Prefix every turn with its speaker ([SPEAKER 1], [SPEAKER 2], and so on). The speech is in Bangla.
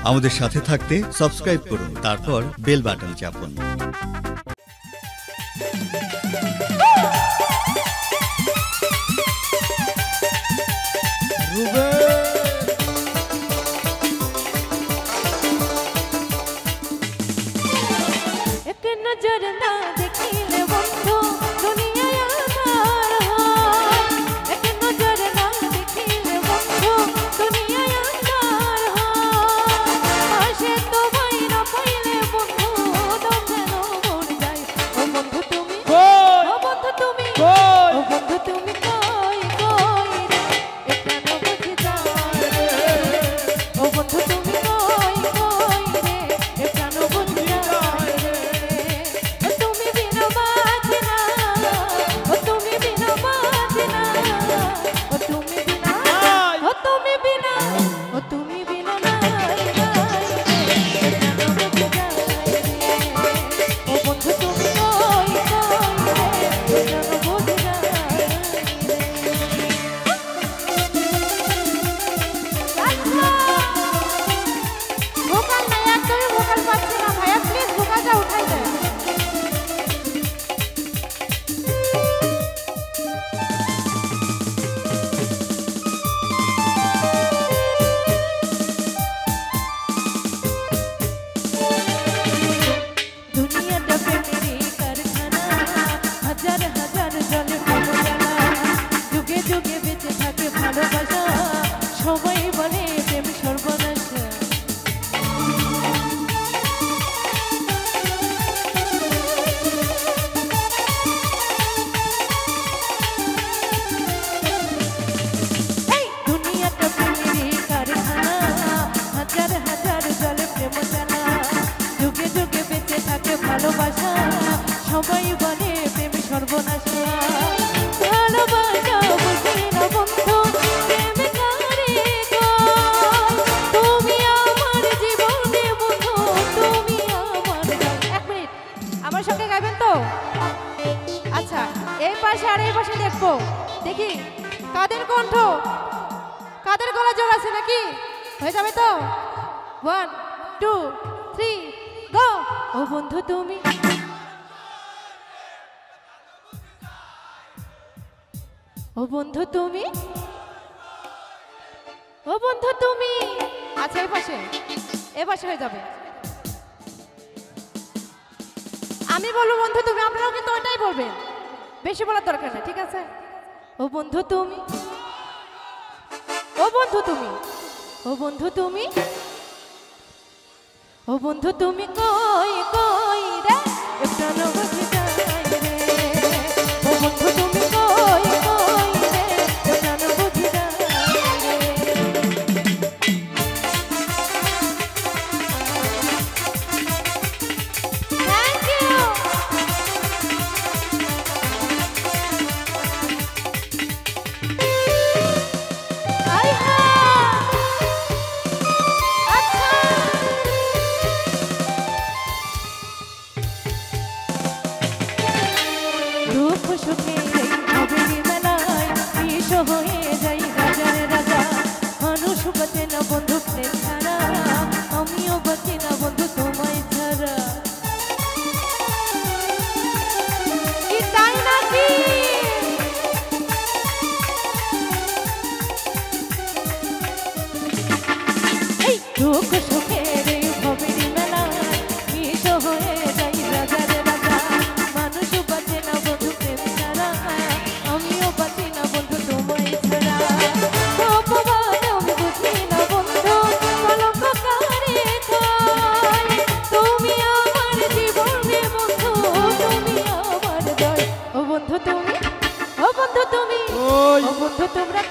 [SPEAKER 1] আমাদের সাথে থাকতে সাবস্ক্রাইব করুন, তারপর বেল বাটন চাপুন।
[SPEAKER 2] দেখি কাদের কণ্ঠ, কাদের গলা জোর আছে নাকি? হয়ে যাবে তো? 1 2 3 গো। ও বন্ধু তুমি, ও বন্ধু তুমি, ও বন্ধু তুমি। আচ্ছা এ পাশে হয়ে যাবে। আমি বলবো বন্ধু তুমি, আপনারাও কিন্তু ওটাই বলবেন, বেশি বলার দরকার নেই, ঠিক আছে? ও বন্ধু তুমি, ও বন্ধু তুমি, ও বন্ধু তুমি, ও বন্ধু তুমি কই কই রে একটা নবজি যাই রে। ও বন্ধু তুমি কই কই রে একটা নবজি যাই রে। Thank you. দুঃখ সুখে ভবের মেলায় বিষ হয়ে যাই রাজার রাজা। মানুষ বাঁচে না বন্ধু প্রেম ছাড়া, আমিও বাঁচি না বন্ধু তোমায় ছাড়া। কি তাই নাকি? এই দুঃখ সুখে ভবের মেলায় বিষ হয়ে যাই রাজার রাজা। মানুষ বাঁচে না বন্ধু প্রেম ছাড়া, আমিও বাঁচি না বন্ধু তোমায় ছাড়া। অপমান আমি বুঝি না বন্ধু, কলঙ্ককারে খাই। তুমি আমার জীবনে বন্ধু, তুমি আমার দয়। ও বন্ধু তুমি, ও বন্ধু তুমি, ও বন্ধু তোমরা